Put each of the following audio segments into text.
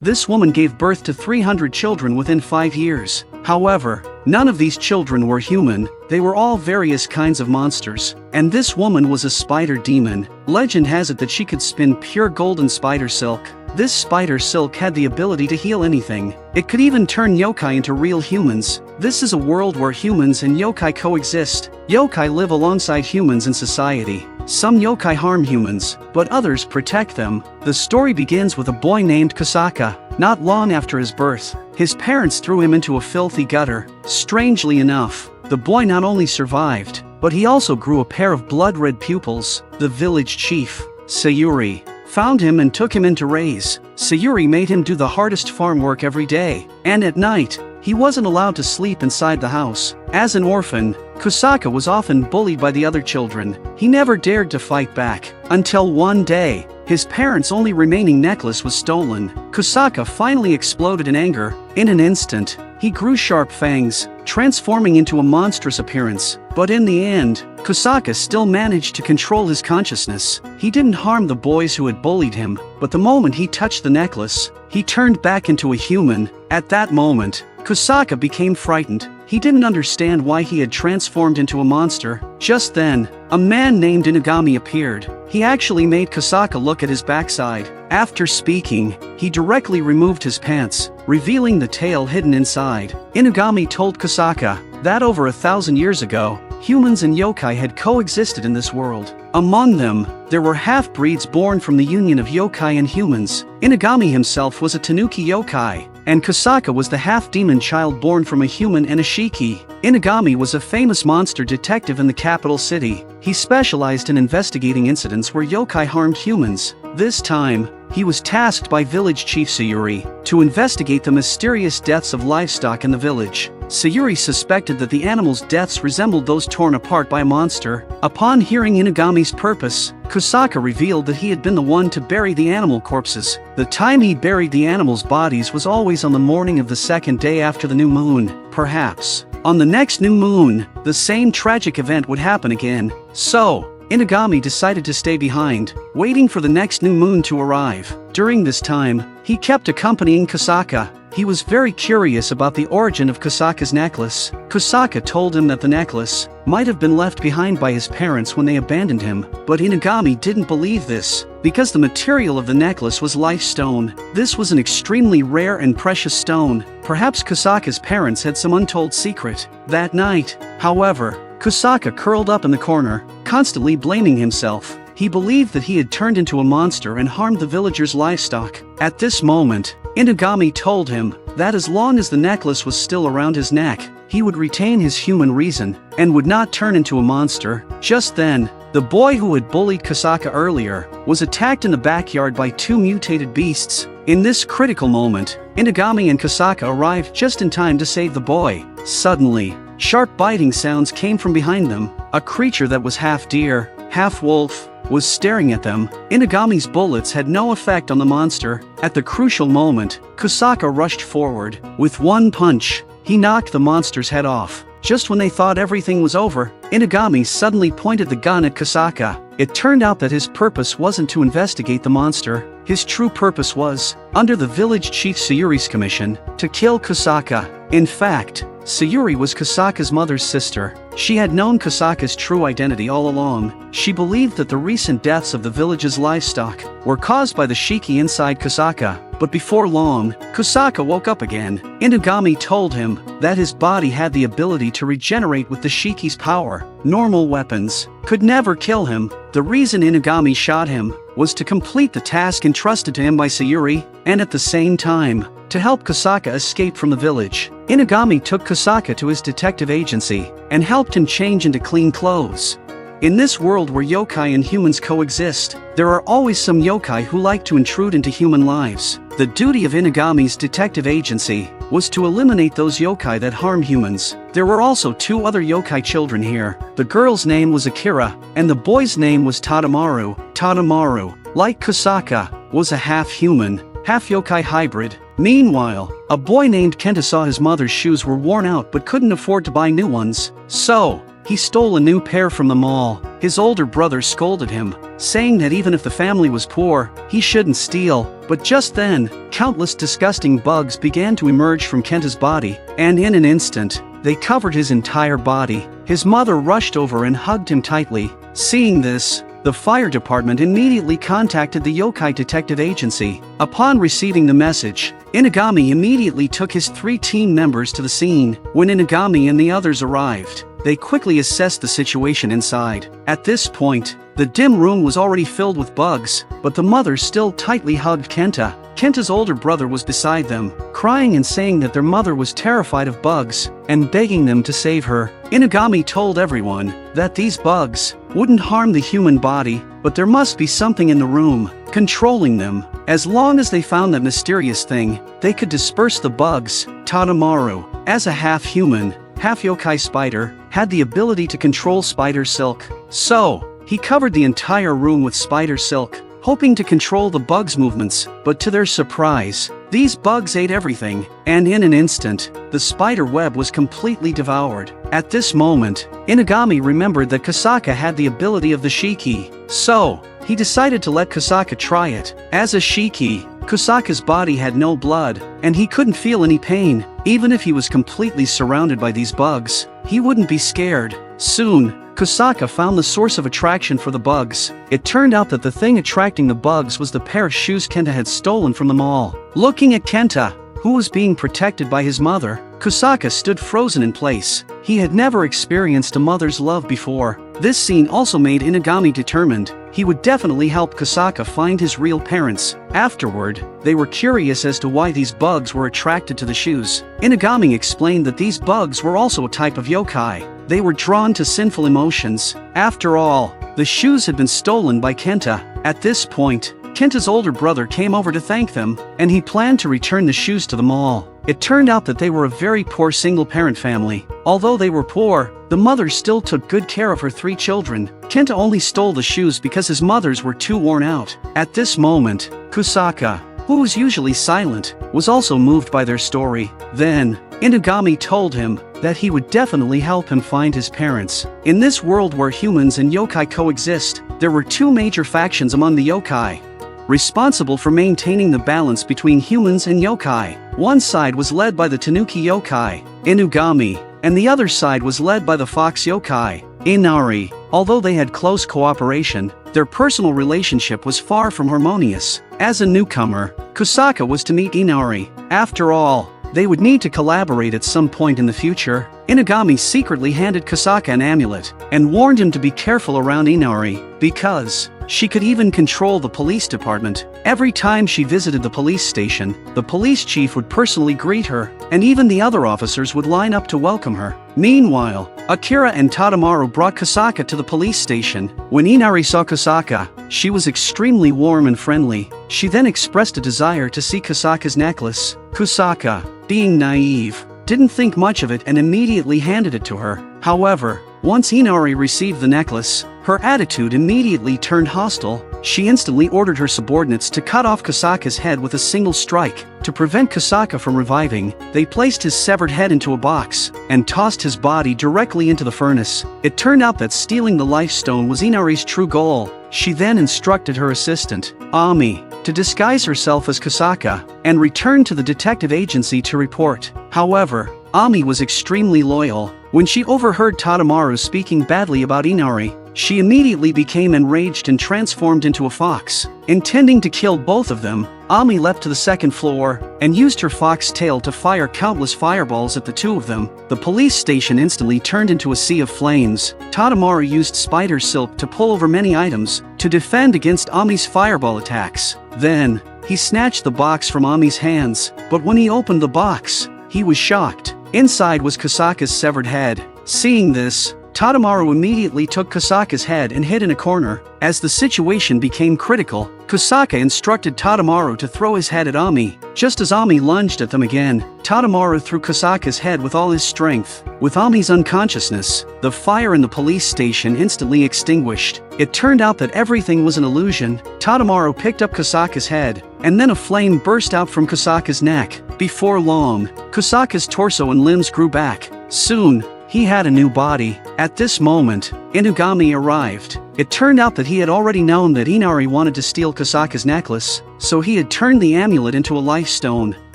This woman gave birth to 300 children within 5 years. However, none of these children were human, they were all various kinds of monsters. And this woman was a spider demon. Legend has it that she could spin pure golden spider silk. This spider silk had the ability to heal anything. It could even turn yokai into real humans. This is a world where humans and yokai coexist. Yokai live alongside humans in society. Some yokai harm humans, but others protect them. The story begins with a boy named Kusaka. Not long after his birth, his parents threw him into a filthy gutter. Strangely enough, the boy not only survived, but he also grew a pair of blood-red pupils. The village chief, Sayuri, found him and took him in to raise. Sayuri made him do the hardest farm work every day, and at night, he wasn't allowed to sleep inside the house. As an orphan, Kusaka was often bullied by the other children. He never dared to fight back, until one day, his parents' only remaining necklace was stolen. Kusaka finally exploded in anger. In an instant, he grew sharp fangs, transforming into a monstrous appearance. But in the end, Kusaka still managed to control his consciousness. He didn't harm the boys who had bullied him, but the moment he touched the necklace, he turned back into a human. At that moment, Kusaka became frightened. He didn't understand why he had transformed into a monster. Just then, a man named Inagami appeared. He actually made Kusaka look at his backside. After speaking, he directly removed his pants, revealing the tail hidden inside. Inagami told Kusaka that over 1,000 years ago, humans and yokai had coexisted in this world. Among them, there were half-breeds born from the union of yokai and humans. Inagami himself was a tanuki yokai, and Kusaka was the half-demon child born from a human and a shiki. Inagami was a famous monster detective in the capital city. He specialized in investigating incidents where yokai harmed humans. This time, he was tasked by village chief Sayuri to investigate the mysterious deaths of livestock in the village. Sayuri suspected that the animals' deaths resembled those torn apart by a monster. Upon hearing Inagami's purpose, Kusaka revealed that he had been the one to bury the animal corpses. The time he buried the animals' bodies was always on the morning of the second day after the new moon. Perhaps, on the next new moon, the same tragic event would happen again. So, Inagami decided to stay behind, waiting for the next new moon to arrive. During this time, he kept accompanying Kusaka. He was very curious about the origin of Kusaka's necklace. Kusaka told him that the necklace might have been left behind by his parents when they abandoned him, but Inagami didn't believe this, because the material of the necklace was life stone. This was an extremely rare and precious stone. Perhaps Kusaka's parents had some untold secret. That night, however, Kusaka curled up in the corner, constantly blaming himself. He believed that he had turned into a monster and harmed the villagers' livestock. At this moment, Inagami told him that as long as the necklace was still around his neck, he would retain his human reason and would not turn into a monster. Just then, the boy who had bullied Kusaka earlier was attacked in the backyard by two mutated beasts. In this critical moment, Inagami and Kusaka arrived just in time to save the boy. Suddenly, sharp biting sounds came from behind them. A creature that was half deer, half wolf, was staring at them. Inagami's bullets had no effect on the monster. At the crucial moment, Kusaka rushed forward. With one punch, he knocked the monster's head off. Just when they thought everything was over, Inagami suddenly pointed the gun at Kusaka. It turned out that his purpose wasn't to investigate the monster. His true purpose was, under the village chief Sayuri's commission, to kill Kusaka. In fact, Sayuri was Kusaka's mother's sister. She had known Kusaka's true identity all along. She believed that the recent deaths of the village's livestock were caused by the shiki inside Kusaka. But before long, Kusaka woke up again. Inagami told him that his body had the ability to regenerate with the shiki's power. Normal weapons could never kill him. The reason Inagami shot him was to complete the task entrusted to him by Sayuri, and at the same time, to help Kusaka escape from the village. Inagami took Kusaka to his detective agency and helped him change into clean clothes. In this world where yokai and humans coexist, there are always some yokai who like to intrude into human lives. The duty of Inagami's detective agency was to eliminate those yokai that harm humans. There were also two other yokai children here. The girl's name was Akira, and the boy's name was Tadamaru. Tadamaru, like Kusaka, was a half-human, half-yokai hybrid. Meanwhile, a boy named Kenta saw his mother's shoes were worn out but couldn't afford to buy new ones. So, he stole a new pair from the mall. His older brother scolded him, saying that even if the family was poor, he shouldn't steal. But just then, countless disgusting bugs began to emerge from Kenta's body, and in an instant, they covered his entire body. His mother rushed over and hugged him tightly. Seeing this, the fire department immediately contacted the yokai detective agency. Upon receiving the message, Inagami immediately took his 3 team members to the scene. When Inagami and the others arrived, they quickly assessed the situation inside. At this point, the dim room was already filled with bugs, but the mother still tightly hugged Kenta. Kenta's older brother was beside them, crying and saying that their mother was terrified of bugs, and begging them to save her. Inagami told everyone that these bugs wouldn't harm the human body, but there must be something in the room, controlling them. As long as they found that mysterious thing, they could disperse the bugs. Tataru, as a half-human, half-yokai spider, had the ability to control spider silk. So, he covered the entire room with spider silk, hoping to control the bugs' movements, but to their surprise, these bugs ate everything, and in an instant, the spider web was completely devoured. At this moment, Inagami remembered that Kosaka had the ability of the Shiki, so he decided to let Kosaka try it. As a Shiki, Kosaka's body had no blood, and he couldn't feel any pain. Even if he was completely surrounded by these bugs, he wouldn't be scared. Soon, Kosaka found the source of attraction for the bugs. It turned out that the thing attracting the bugs was the pair of shoes Kenta had stolen from the mall. Looking at Kenta, who was being protected by his mother, Kosaka stood frozen in place. He had never experienced a mother's love before. This scene also made Inagami determined he would definitely help Kosaka find his real parents. Afterward, they were curious as to why these bugs were attracted to the shoes. Inagami explained that these bugs were also a type of yokai. They were drawn to sinful emotions. After all, the shoes had been stolen by Kenta. At this point, Kenta's older brother came over to thank them, and he planned to return the shoes to the mall. It turned out that they were a very poor single-parent family. Although they were poor, the mother still took good care of her 3 children. Kenta only stole the shoes because his mothers were too worn out. At this moment, Kosaka, who was usually silent, was also moved by their story. Then, Inagami told him that he would definitely help him find his parents. In this world where humans and yokai coexist, there were 2 major factions among the yokai, responsible for maintaining the balance between humans and yokai. One side was led by the Tanuki yokai, Inugami, and the other side was led by the fox yokai, Inari. Although they had close cooperation, their personal relationship was far from harmonious. As a newcomer, Kosaka was to meet Inari. After all, they would need to collaborate at some point in the future. Inagami secretly handed Kosaka an amulet, and warned him to be careful around Inari, because she could even control the police department. Every time she visited the police station, the police chief would personally greet her, and even the other officers would line up to welcome her. Meanwhile, Akira and Tadamaru brought Kosaka to the police station. When Inari saw Kosaka, she was extremely warm and friendly. She then expressed a desire to see Kosaka's necklace. Kosaka, being naive, didn't think much of it and immediately handed it to her. However, once Inari received the necklace, her attitude immediately turned hostile. She instantly ordered her subordinates to cut off Kosaka's head with a single strike. To prevent Kosaka from reviving, they placed his severed head into a box, and tossed his body directly into the furnace. It turned out that stealing the life stone was Inari's true goal. She then instructed her assistant, Ami, to disguise herself as Kosaka, and return to the detective agency to report. However, Ami was extremely loyal. When she overheard Tadamaru speaking badly about Inari, she immediately became enraged and transformed into a fox. Intending to kill both of them, Ami leapt to the second floor, and used her fox tail to fire countless fireballs at the 2 of them. The police station instantly turned into a sea of flames. Tadamaru used spider silk to pull over many items, to defend against Ami's fireball attacks. Then, he snatched the box from Ami's hands, but when he opened the box, he was shocked. Inside was Kosaka's severed head. Seeing this, Tadamaru immediately took Kosaka's head and hid in a corner. As the situation became critical, Kosaka instructed Tadamaru to throw his head at Ami. Just as Ami lunged at them again, Tadamaru threw Kosaka's head with all his strength. With Ami's unconsciousness, the fire in the police station instantly extinguished. It turned out that everything was an illusion. Tadamaru picked up Kosaka's head, and then a flame burst out from Kosaka's neck. Before long, Kosaka's torso and limbs grew back. Soon, he had a new body. At this moment, Inugami arrived. It turned out that he had already known that Inari wanted to steal Kusaka's necklace, so he had turned the amulet into a life stone,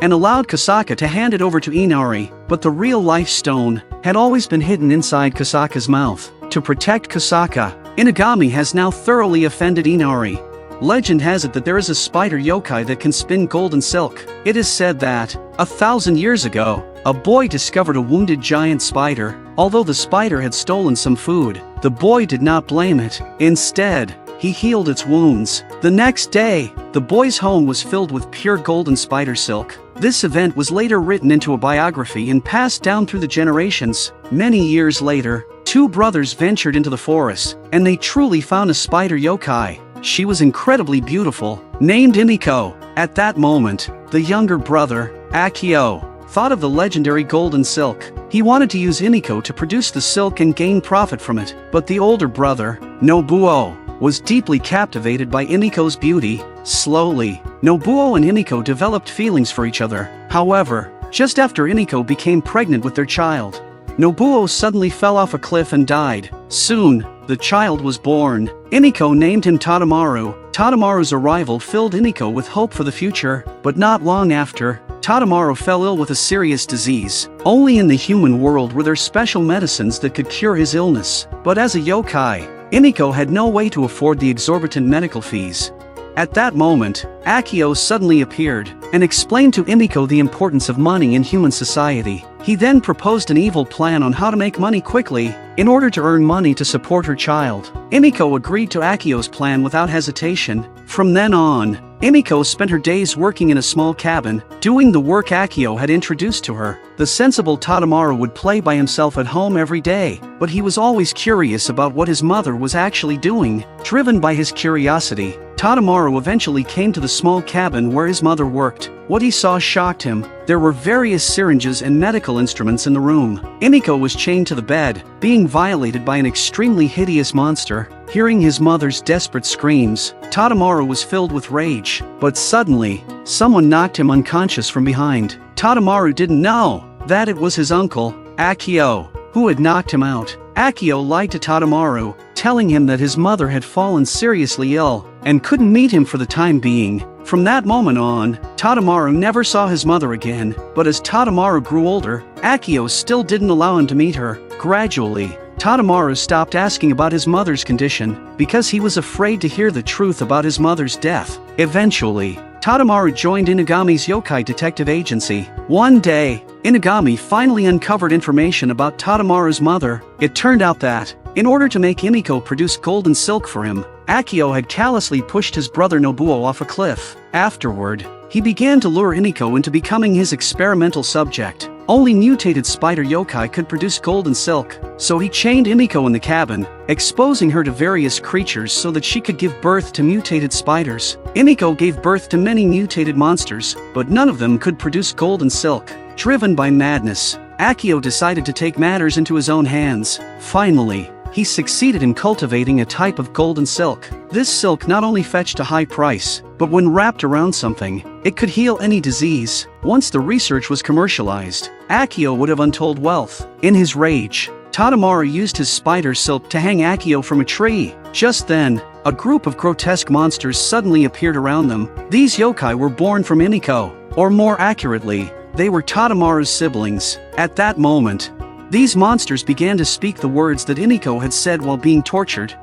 and allowed Kusaka to hand it over to Inari, but the real life stone had always been hidden inside Kusaka's mouth. To protect Kusaka, Inugami has now thoroughly offended Inari. Legend has it that there is a spider yokai that can spin golden silk. It is said that, 1,000 years ago, a boy discovered a wounded giant spider. Although the spider had stolen some food, the boy did not blame it. Instead, he healed its wounds. The next day, the boy's home was filled with pure golden spider silk. This event was later written into a biography and passed down through the generations. Many years later, two brothers ventured into the forest, and they truly found a spider yokai. She was incredibly beautiful, named Imiko. At that moment, the younger brother, Akio, thought of the legendary golden silk. He wanted to use Imiko to produce the silk and gain profit from it, but the older brother, Nobuo, was deeply captivated by Imiko's beauty. Slowly, Nobuo and Imiko developed feelings for each other. However, just after Imiko became pregnant with their child, Nobuo suddenly fell off a cliff and died. Soon, the child was born. Imiko named him Tadamaru. Tadamaru's arrival filled Imiko with hope for the future, but not long after, Tadamaru fell ill with a serious disease. Only in the human world were there special medicines that could cure his illness, but as a yokai, Imiko had no way to afford the exorbitant medical fees. At that moment, Akio suddenly appeared and explained to Imiko the importance of money in human society. He then proposed an evil plan on how to make money quickly, in order to earn money to support her child. Imiko agreed to Akio's plan without hesitation. From then on, Imiko spent her days working in a small cabin, doing the work Akio had introduced to her. The sensible Tadamaru would play by himself at home every day, but he was always curious about what his mother was actually doing. Driven by his curiosity, Tadamaru eventually came to the small cabin where his mother worked. What he saw shocked him. There were various syringes and medical instruments in the room. Imiko was chained to the bed, being violated by an extremely hideous monster. Hearing his mother's desperate screams, Tadamaru was filled with rage. But suddenly, someone knocked him unconscious from behind. Tadamaru didn't know that it was his uncle, Akio, who had knocked him out. Akio lied to Tadamaru, telling him that his mother had fallen seriously ill and couldn't meet him for the time being. From that moment on, Tadamaru never saw his mother again, but as Tadamaru grew older, Akio still didn't allow him to meet her. Gradually, Tadamaru stopped asking about his mother's condition, because he was afraid to hear the truth about his mother's death. Eventually, Tadamaru joined Inugami's yokai detective agency. One day, Inugami finally uncovered information about Tadamaru's mother. It turned out that, in order to make Imiko produce golden silk for him, Akio had callously pushed his brother Nobuo off a cliff. Afterward, he began to lure Imiko into becoming his experimental subject. Only mutated spider yokai could produce golden silk, so he chained Imiko in the cabin, exposing her to various creatures so that she could give birth to mutated spiders. Imiko gave birth to many mutated monsters, but none of them could produce golden silk. Driven by madness, Akio decided to take matters into his own hands. Finally, he succeeded in cultivating a type of golden silk. This silk not only fetched a high price, but when wrapped around something, it could heal any disease. Once the research was commercialized, Akio would have untold wealth. In his rage, Tadamaru used his spider silk to hang Akio from a tree. Just then, a group of grotesque monsters suddenly appeared around them. These yokai were born from Imiko, or more accurately, they were Tadamaru's siblings. At that moment, these monsters began to speak the words that Imiko had said while being tortured.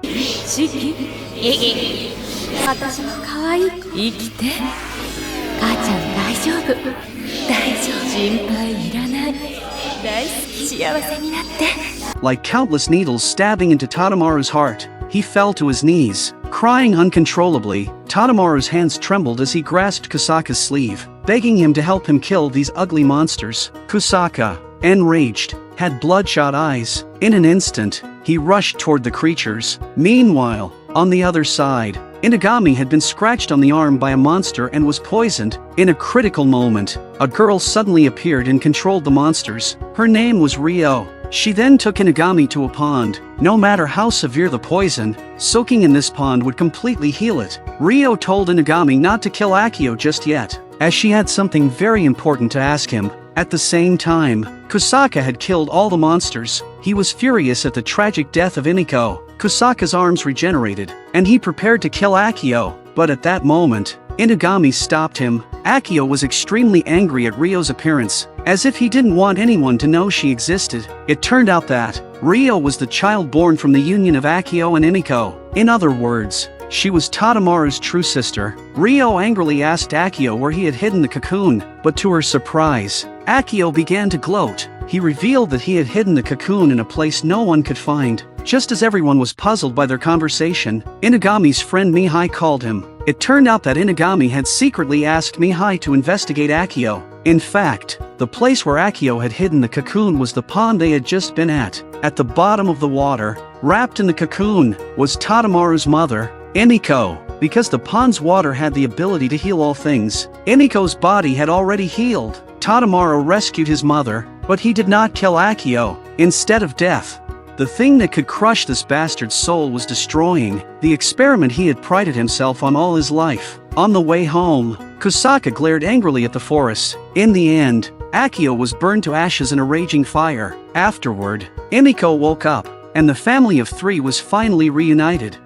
Like countless needles stabbing into Tadamaru's heart, he fell to his knees, crying uncontrollably. Tadamaru's hands trembled as he grasped Kusaka's sleeve, begging him to help him kill these ugly monsters. Kusaka, enraged, had bloodshot eyes. In an instant, he rushed toward the creatures. Meanwhile, on the other side, Inugami had been scratched on the arm by a monster and was poisoned. In a critical moment, a girl suddenly appeared and controlled the monsters. Her name was Ryo. She then took Inugami to a pond. No matter how severe the poison, soaking in this pond would completely heal it. Ryo told Inugami not to kill Akio just yet, as she had something very important to ask him. At the same time, Kusaka had killed all the monsters. He was furious at the tragic death of Iniko. Kusaka's arms regenerated, and he prepared to kill Akio, but at that moment, Inugami stopped him. Akio was extremely angry at Ryo's appearance, as if he didn't want anyone to know she existed. It turned out that Ryo was the child born from the union of Akio and Iniko. In other words, she was Tadamaru's true sister. Ryo angrily asked Akio where he had hidden the cocoon, but to her surprise, Akio began to gloat. He revealed that he had hidden the cocoon in a place no one could find. Just as everyone was puzzled by their conversation, Inugami's friend Mihai called him. It turned out that Inugami had secretly asked Mihai to investigate Akio. In fact, the place where Akio had hidden the cocoon was the pond they had just been at. At the bottom of the water, wrapped in the cocoon, was Tadamaru's mother, Iniko. Because the pond's water had the ability to heal all things, Iniko's body had already healed. Tadamaru rescued his mother, but he did not kill Akio. Instead of death, the thing that could crush this bastard's soul was destroying the experiment he had prided himself on all his life. On the way home, Kusaka glared angrily at the forest. In the end, Akio was burned to ashes in a raging fire. Afterward, Iniko woke up, and the family of three was finally reunited.